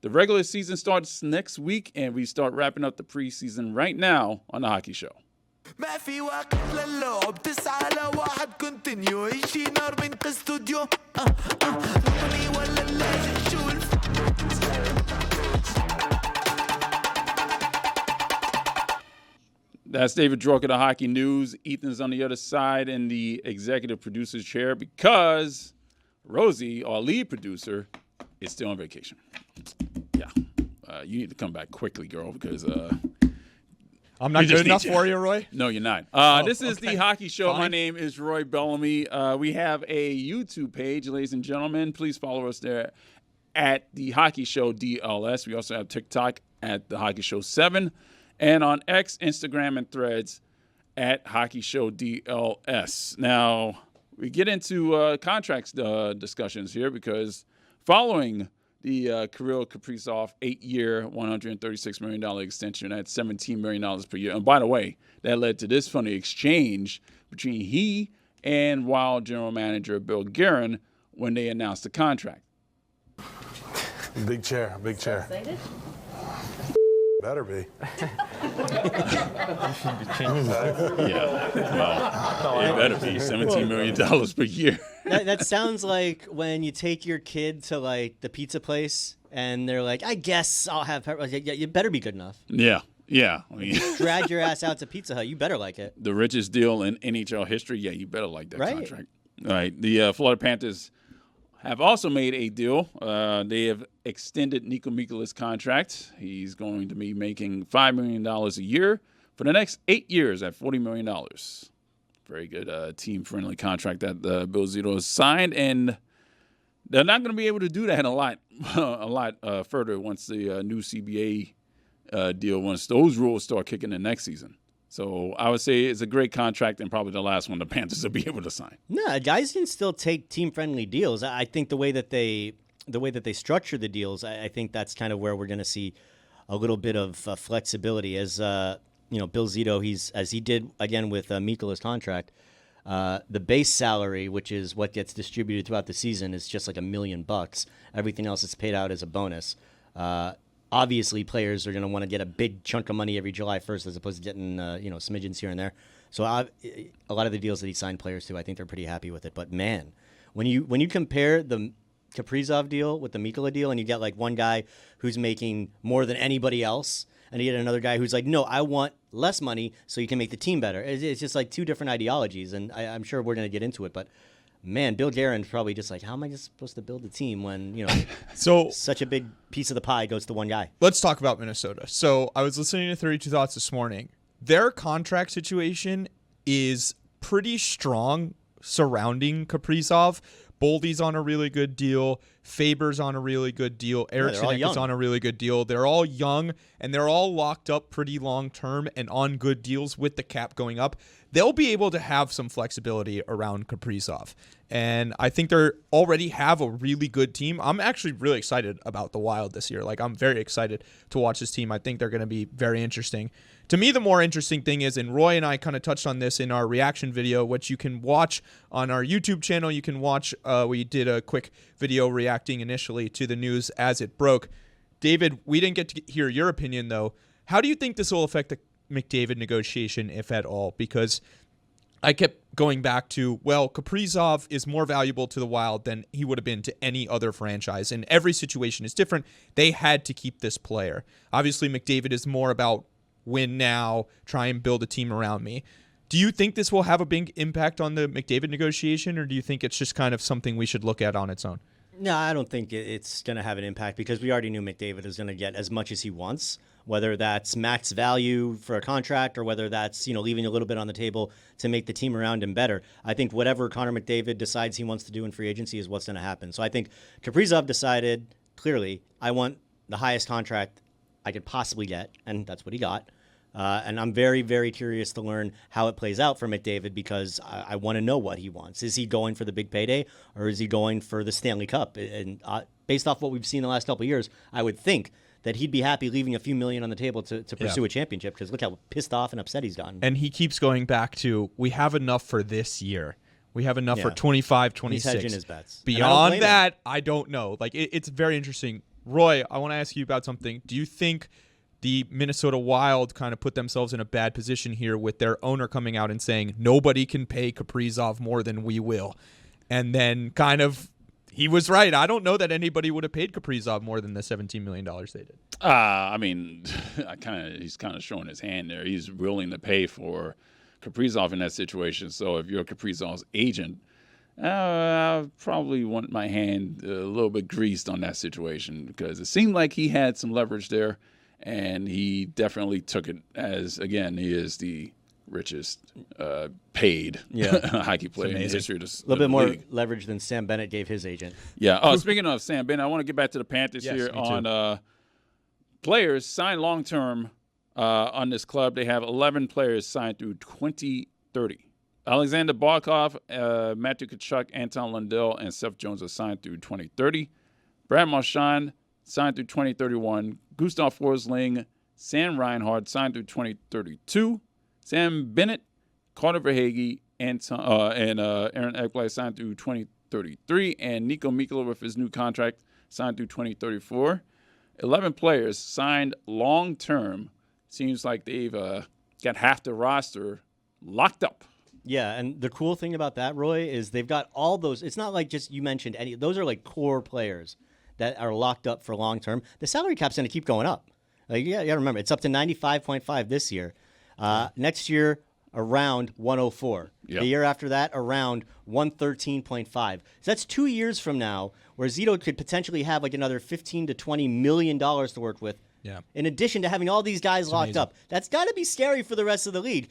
The regular season starts next week, and we start wrapping up the preseason right now on The Hockey Show. ما في وقت للعب 9-1 كونتينيو يجي نار من استوديو نطني ولا لازم شول. That's David Dwork of the Hockey News. Ethan's on the other side in the executive producer's chair because Rosie, our lead producer, is still on vacation. Yeah. You need to come back quickly, girl, because I'm not good enough for you, Roy? No, you're not. This is The Hockey Show. Fine. My name is Roy Bellamy. We have a YouTube page, ladies and gentlemen. Please follow us there at The Hockey Show DLS. We also have TikTok at The Hockey Show 7. And on X, Instagram, and Threads at Hockey Show DLS. Now, we get into contracts discussions here because following the Kirill Kaprizov 8-year, $136 million extension at $17 million per year. And by the way, that led to this funny exchange between he and Wild general manager Bill Guerin when they announced the contract. Big chair, big chair. Excited? Better be. Yeah, well, it better be $17 million per year. That sounds like when you take your kid to like the pizza place and they're like, I guess I'll have pepper. Yeah, you better be good enough. Yeah. I mean, drag your ass out to Pizza Hut. You better like it. The richest deal in NHL history. Yeah, you better like that contract. All right. The Florida Panthers have also made a deal. They have extended Nico Mikola's contract. He's going to be making $5 million a year for the next 8 years at $40 million. Very good team-friendly contract that Bill Zito has signed, and they're not going to be able to do that a lot further once the new CBA deal, once those rules start kicking in next season. So I would say it's a great contract and probably the last one the Panthers will be able to sign. No, guys can still take team-friendly deals. I think the way that they structure the deals, I think that's kind of where we're going to see a little bit of flexibility. As Bill Zito, as he did again with Mikola's contract, the base salary, which is what gets distributed throughout the season, is just like $1 million. Everything else is paid out as a bonus. Obviously, players are going to want to get a big chunk of money every July 1st as opposed to getting smidgens here and there. So a lot of the deals that he signed players to, I think they're pretty happy with it. But man, when you compare the Kaprizov deal with the Mikula deal, and you get like one guy who's making more than anybody else, and you get another guy who's like, no, I want less money so you can make the team better. It's just like two different ideologies, and I'm sure we're going to get into it, but. Man, Bill Guerin's probably just like, how am I just supposed to build a team when, so such a big piece of the pie goes to one guy? Let's talk about Minnesota. So I was listening to 32 Thoughts this morning. Their contract situation is pretty strong surrounding Kaprizov. Boldy's on a really good deal. Faber's on a really good deal. Eriksson is on a really good deal. They're all young, and they're all locked up pretty long-term and on good deals with the cap going up. They'll be able to have some flexibility around Kaprizov. And I think they already have a really good team. I'm actually really excited about the Wild this year. Like, I'm very excited to watch this team. I think they're going to be very interesting. To me, the more interesting thing is, and Roy and I kind of touched on this in our reaction video, which you can watch on our YouTube channel. You can watch, we did a quick video reacting initially to the news as it broke. David, we didn't get to hear your opinion, though. How do you think this will affect the McDavid negotiation, if at all? Because I kept going back to, well, Kaprizov is more valuable to the Wild than he would have been to any other franchise, and every situation is different. They had to keep this player. Obviously, McDavid is more about win now, try and build a team around me. Do you think this will have a big impact on the McDavid negotiation, or do you think it's just kind of something we should look at on its own? No, I don't think it's going to have an impact because we already knew McDavid is going to get as much as he wants, whether that's max value for a contract or whether that's, leaving a little bit on the table to make the team around him better. I think whatever Connor McDavid decides he wants to do in free agency is what's going to happen. So I think Kaprizov decided, clearly, I want the highest contract I could possibly get, and that's what he got. And I'm very, very curious to learn how it plays out for McDavid because I want to know what he wants. Is he going for the big payday or is he going for the Stanley Cup? And based off what we've seen the last couple of years, I would think that he'd be happy leaving a few million on the table to pursue a championship because look how pissed off and upset he's gotten. And he keeps going back to, we have enough for this year. We have enough for 25, 26. He's hedging his bets. Beyond that, I don't know. Like it's very interesting Roy, I want to ask you about something. Do you think the Minnesota Wild kind of put themselves in a bad position here with their owner coming out and saying nobody can pay Kaprizov more than we will? And then kind of he was right. I don't know that anybody would have paid Kaprizov more than the $17 million they did. I mean, he's kind of showing his hand there. He's willing to pay for Kaprizov in that situation. So if you're Kaprizov's agent, I probably want my hand a little bit greased on that situation because it seemed like he had some leverage there, and he definitely took it as, again, he is the richest paid hockey player in the history of the A little bit more league. leverage than Sam Bennett gave his agent. Yeah. Oh, speaking of Sam Bennett, I want to get back to the Panthers here on players signed long-term on this club. They have 11 players signed through 2030. Alexander Barkov, Matthew Tkachuk, Anton Lundell, and Seth Jones are signed through 2030. Brad Marchand signed through 2031. Gustav Forsling, Sam Reinhart signed through 2032. Sam Bennett, Connor McDavid, and Aaron Ekblad signed through 2033. And Nico Mikkola with his new contract signed through 2034. 11 players signed long-term. Seems like they've got half the roster locked up. Yeah, and the cool thing about that, Roy, is they've got all those. It's not like just you mentioned any. Those are like core players that are locked up for long term. The salary cap's going to keep going up. Like, you got to remember, it's up to 95.5 this year. Next year, around 104. Yep. The year after that, around 113.5. So that's 2 years from now, where Zito could potentially have like another $15 to $20 million to work with. Yeah. In addition to having all these guys locked up, that's got to be scary for the rest of the league.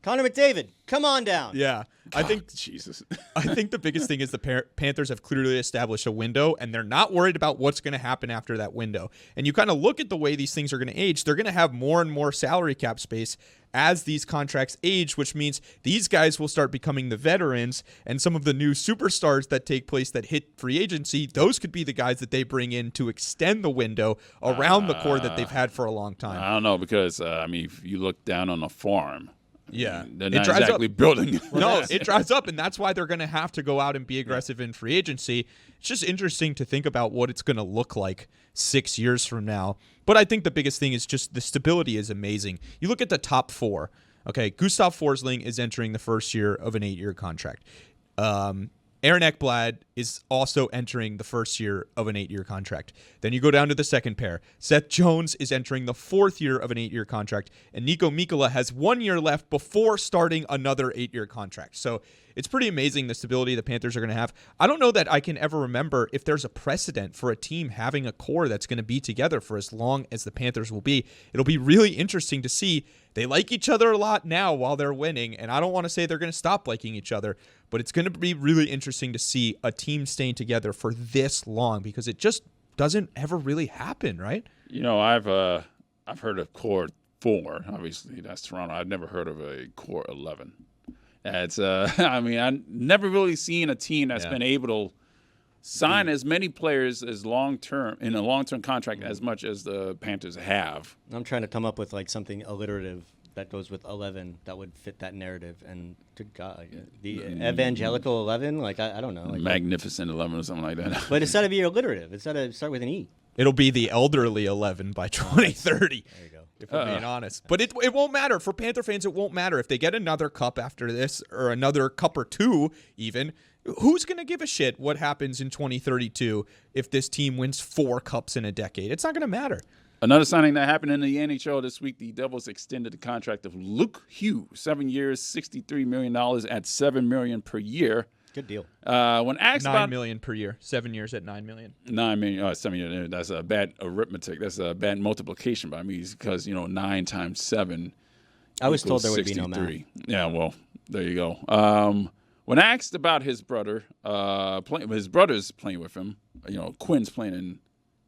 Connor McDavid, come on down. Yeah, I think Jesus. I think the biggest thing is the Panthers have clearly established a window, and they're not worried about what's going to happen after that window. And you kind of look at the way these things are going to age. They're going to have more and more salary cap space as these contracts age, which means these guys will start becoming the veterans, and some of the new superstars that take place that hit free agency, those could be the guys that they bring in to extend the window around the core that they've had for a long time. I don't know because, if you look down on a farm, Yeah, they're not exactly building. No, it dries up, and that's why they're going to have to go out and be aggressive in free agency. It's just interesting to think about what it's going to look like 6 years from now. But I think the biggest thing is just the stability is amazing. You look at the top four. Okay, Gustav Forsling is entering the first year of an 8-year contract. Aaron Ekblad is also entering the first year of an 8-year contract. Then you go down to the second pair. Seth Jones is entering the fourth year of an 8-year contract. And Nico Mikkola has 1 year left before starting another 8-year contract. So it's pretty amazing the stability the Panthers are going to have. I don't know that I can ever remember if there's a precedent for a team having a core that's going to be together for as long as the Panthers will be. It'll be really interesting to see. They like each other a lot now while they're winning, and I don't want to say they're going to stop liking each other, but it's going to be really interesting to see a team staying together for this long because it just doesn't ever really happen, right? You know, I've heard of Core 4. Obviously, that's Toronto. I've never heard of a Core 11. That's I've never really seen a team that's been able to sign as many players as long-term in a long-term contract as much as the Panthers have. I'm trying to come up with like something alliterative that goes with 11 that would fit that narrative. And to God, the evangelical 11, like I don't know, like Magnificent 11 or something like that. But it's got to be alliterative. It's got to start with an E. It'll be the elderly 11 by 2030. There you go. If we're being honest. But it won't matter. For Panther fans, it won't matter. If they get another cup after this, or another cup or two even, who's going to give a shit what happens in 2032 if this team wins 4 cups in a decade? It's not going to matter. Another signing that happened in the NHL this week, the Devils extended the contract of Luke Hughes, 7 years, $63 million at $7 million per year. Good deal. When asked about $9 million per year, 7 years at $9 million. $9 million, 7 years. That's a bad arithmetic. That's a bad multiplication by me because 9 times 7. I was told there would 63. be no math. Yeah, well, there you go. When asked about his brother, his brother's playing with him. Quinn's playing in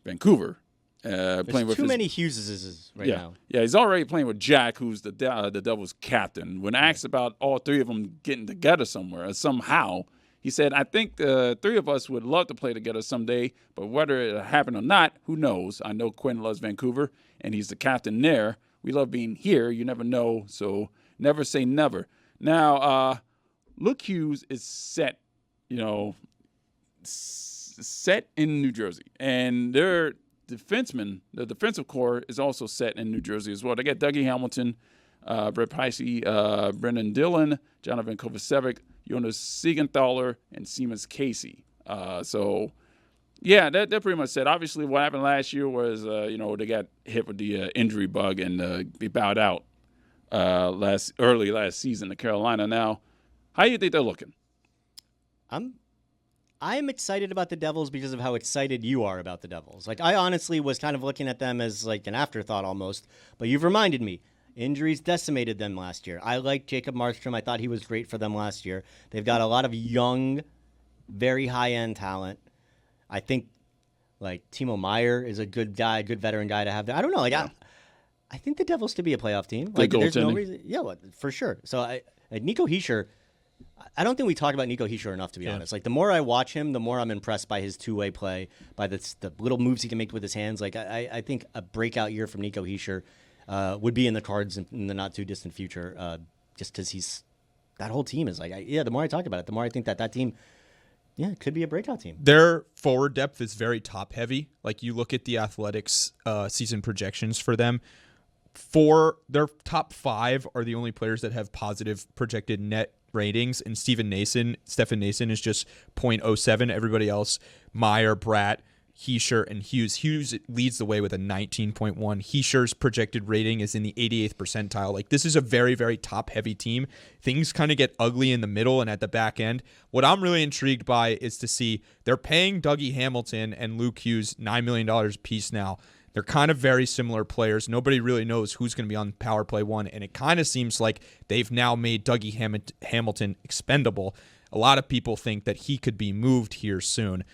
Vancouver. Playing There's with too many Hugheses right now. Yeah, he's already playing with Jack, who's the Devils' captain. When asked about all three of them getting together somewhere somehow, he said, "I think the three of us would love to play together someday, but whether it'll happen or not, who knows? I know Quinn loves Vancouver, and he's the captain there. We love being here. You never know, so never say never." Now, Luke Hughes is set in New Jersey, and they're defensemen, the defensive core is also set in New Jersey as well. They got Dougie Hamilton, Brett Peisey, Brendan Dillon, Jonathan Kovacevic, Jonas Siegenthaler, and Seamus Casey. So, yeah, they're pretty much set. Obviously, what happened last year was, they got hit with the injury bug and they bowed out early last season to Carolina. Now, how do you think they're looking? I am excited about the Devils because of how excited you are about the Devils. Like, I honestly was kind of looking at them as like an afterthought almost, but you've reminded me. Injuries decimated them last year. I liked Jacob Markstrom. I thought he was great for them last year. They've got a lot of young, very high-end talent. I think, like, Timo Meier is a good guy, good veteran guy to have there. I don't know. Like, I think the Devils to be a playoff team. Like, there's no reason. Yeah, well, for sure. So, Nico Hischier, I don't think we talk about Nico Hischier enough, to be honest. Like, the more I watch him, the more I'm impressed by his two-way play, by the little moves he can make with his hands. Like, I think a breakout year from Nico Hischier would be in the cards in the not-too-distant future, just because that whole team is like, the more I talk about it, the more I think that team, it could be a breakout team. Their forward depth is very top-heavy. Like, you look at the Athletics season projections for them. Their top 5 are the only players that have positive projected net ratings, and Stefan Nason is just 0.07. Everybody else, Meyer, Bratt, Hischier, and Hughes. Hughes leads the way with a 19.1. Hischier's projected rating is in the 88th percentile. Like, this is a very, very top-heavy team. Things kind of get ugly in the middle and at the back end. What I'm really intrigued by is to see they're paying Dougie Hamilton and Luke Hughes $9 million apiece now. They're kind of very similar players. Nobody really knows who's going to be on Power Play 1, and it kind of seems like they've now made Dougie Hamilton expendable. A lot of people think that he could be moved here soon.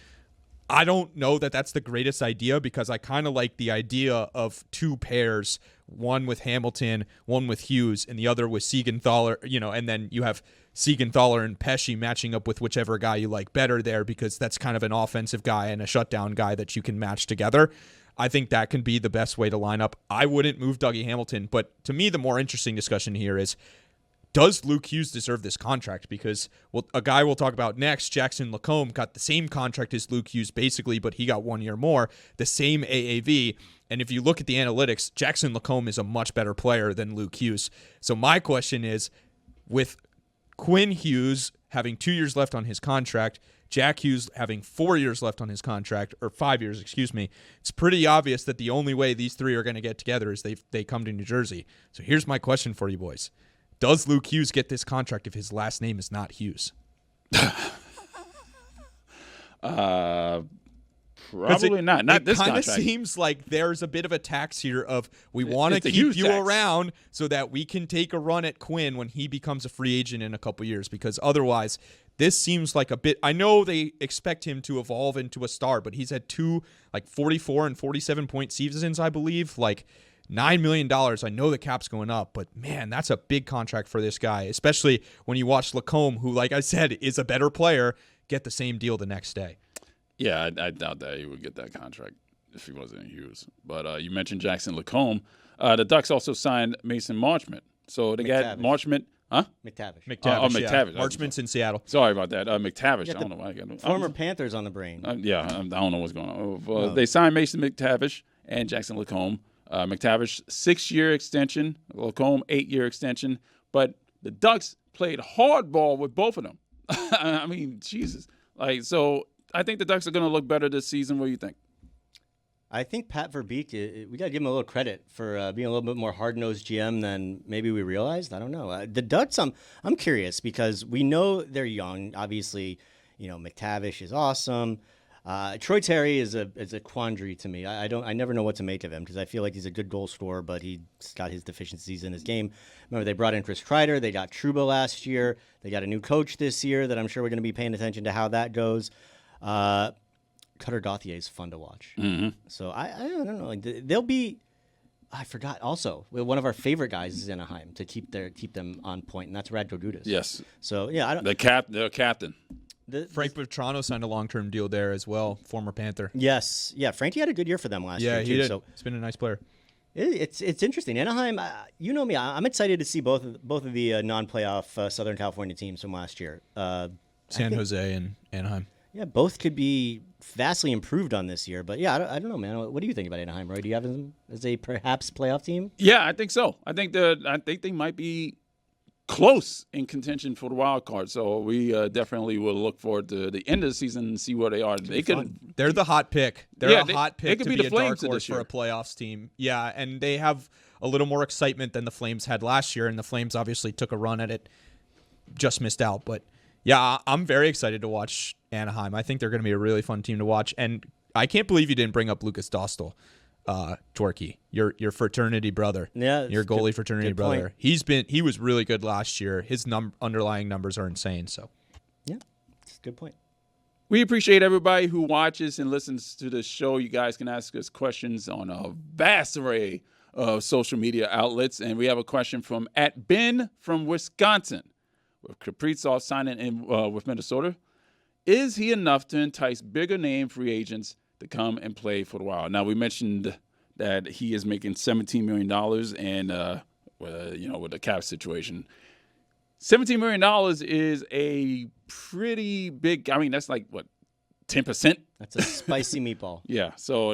I don't know that that's the greatest idea, because I kind of like the idea of two pairs, one with Hamilton, one with Hughes, and the other with Siegenthaler, and then you have Siegenthaler and Pesce matching up with whichever guy you like better there, because that's kind of an offensive guy and a shutdown guy that you can match together. I think that can be the best way to line up. I wouldn't move Dougie Hamilton, but to me, the more interesting discussion here is, does Luke Hughes deserve this contract? Because a guy we'll talk about next, Jackson Lacombe, got the same contract as Luke Hughes basically, but he got 1 year more, the same AAV. And if you look at the analytics, Jackson Lacombe is a much better player than Luke Hughes. So my question is, with Quinn Hughes having 2 years left on his contract, Jack Hughes having 4 years left on his contract, or 5 years, excuse me, it's pretty obvious that the only way these three are going to get together is they come to New Jersey. So here's my question for you boys. Does Luke Hughes get this contract if his last name is not Hughes? Probably not. Not this contract. It kind of seems like there's a bit of a tax here of we want to keep you around so that we can take a run at Quinn when he becomes a free agent in a couple years, because otherwise this seems like a bit. I know they expect him to evolve into a star, but he's had 2 44 and 47 point seasons, I believe. Like, $9 million. I know the cap's going up, but man, that's a big contract for this guy, especially when you watch Lacombe, who, like I said, is a better player, get the same deal the next day. Yeah, I doubt that he would get that contract if he wasn't in Hughes. But you mentioned Jackson Lacombe. The Ducks also signed Mason Marchment. So they got Marchment. Huh? McTavish. McTavish. Marchment's in Seattle. Sorry about that. McTavish. I don't know why I got him. Former Panthers on the brain. I don't know what's going on. They signed Mason McTavish and Jackson Lacombe. McTavish, 6-year extension. Lacombe, 8-year extension. But the Ducks played hardball with both of them. I mean, Jesus. So I think the Ducks are going to look better this season. What do you think? I think Pat Verbeek, we got to give him a little credit for being a little bit more hard-nosed GM than maybe we realized. I don't know. The Ducks, I'm curious, because we know they're young. Obviously, McTavish is awesome. Troy Terry is a quandary to me. I never know what to make of him, because I feel like he's a good goal scorer, but he's got his deficiencies in his game. Remember, they brought in Chris Kreider. They got Trouba last year. They got a new coach this year that I'm sure we're going to be paying attention to how that goes. Cutter Gauthier is fun to watch. Mm-hmm. So I don't know. They'll be. I forgot. Also, one of our favorite guys is Anaheim to keep them on point, and that's Radko Gudas. Yes. So yeah, I don't. The captain. Frank Petrano signed a long-term deal there as well, former Panther. Yes. Yeah, Frankie had a good year for them last year, too. Yeah, he did. So he's been a nice player. It's interesting. Anaheim, you know me, I'm excited to see both of the non-playoff Southern California teams from last year. San Jose and Anaheim. Yeah, both could be vastly improved on this year. But yeah, I don't know, man. What do you think about Anaheim, Roy? Do you have them as a perhaps playoff team? Yeah, I think so. I think they might be close in contention for the wild card. So we definitely will look forward to the end of the season and see where they are. They're the hot pick. They're a hot pick could to be be the a dark Flames horse this for year. a playoffs team. Yeah, and they have a little more excitement than the Flames had last year, and the Flames obviously took a run at it, just missed out. But yeah, I'm very excited to watch Anaheim. I think they're going to be a really fun team to watch, and I can't believe you didn't bring up Lucas Dostal. Dworky, your fraternity brother, Yeah, your goalie fraternity good brother. point. He was really good last year. His underlying numbers are insane. So Yeah, that's a good point. We appreciate everybody who watches and listens to the show. You guys can ask us questions on a vast array of social media outlets, and we have a question from @Ben from Wisconsin. With Kaprizov signing in with Minnesota, is he enough to entice bigger name free agents to come and play for the Wild? Now, we mentioned that he is making $17 million, and with the cap situation, $17 million is a pretty big. I mean, that's like what, 10%? That's a spicy meatball. Yeah. So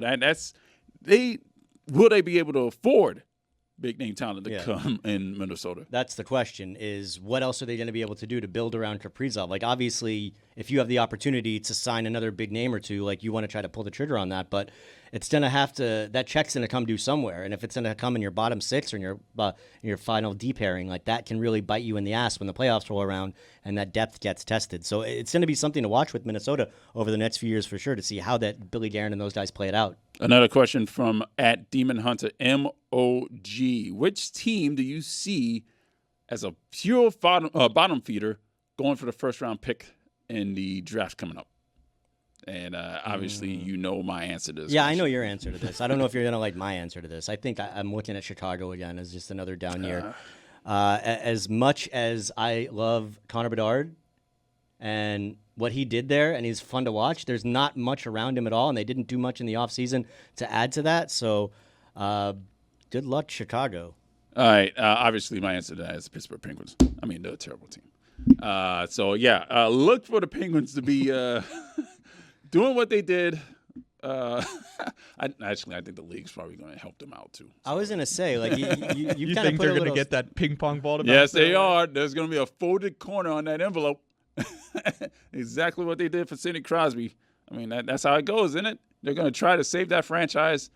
will they be able to afford big name talent to come in Minnesota? That's the question, is what else are they going to be able to do to build around Kaprizov? Like, obviously, if you have the opportunity to sign another big name or two, like, you want to try to pull the trigger on that, but it's going to have to, that check's going to come due somewhere. And if it's going to come in your bottom six or in your final D pairing, like, that can really bite you in the ass when the playoffs roll around and that depth gets tested. So it's going to be something to watch with Minnesota over the next few years for sure, to see how that Billy Guerin and those guys play it out. Another question from @DemonHunter MOG. Which team do you see as a pure bottom feeder going for the first round pick in the draft coming up? And obviously, you know my answer to this. Yeah, question. I know your answer to this. I don't know if you're going to like my answer to this. I think I'm looking at Chicago again as just another down year. As much as I love Connor Bedard and what he did there, and he's fun to watch, there's not much around him at all, and they didn't do much in the offseason to add to that. So good luck, Chicago. All right. Obviously, my answer to that is the Pittsburgh Penguins. I mean, they're a terrible team. Look for the Penguins to be doing what they did. I think the league's probably going to help them out too. I was going to say, like, you you kind of think put they're going to get that ping pong ball to Yes, bounce they their way? are. There's going to be a folded corner on that envelope. Exactly what they did for Sidney Crosby. I mean, that's how it goes, isn't it? They're going to try to save that franchise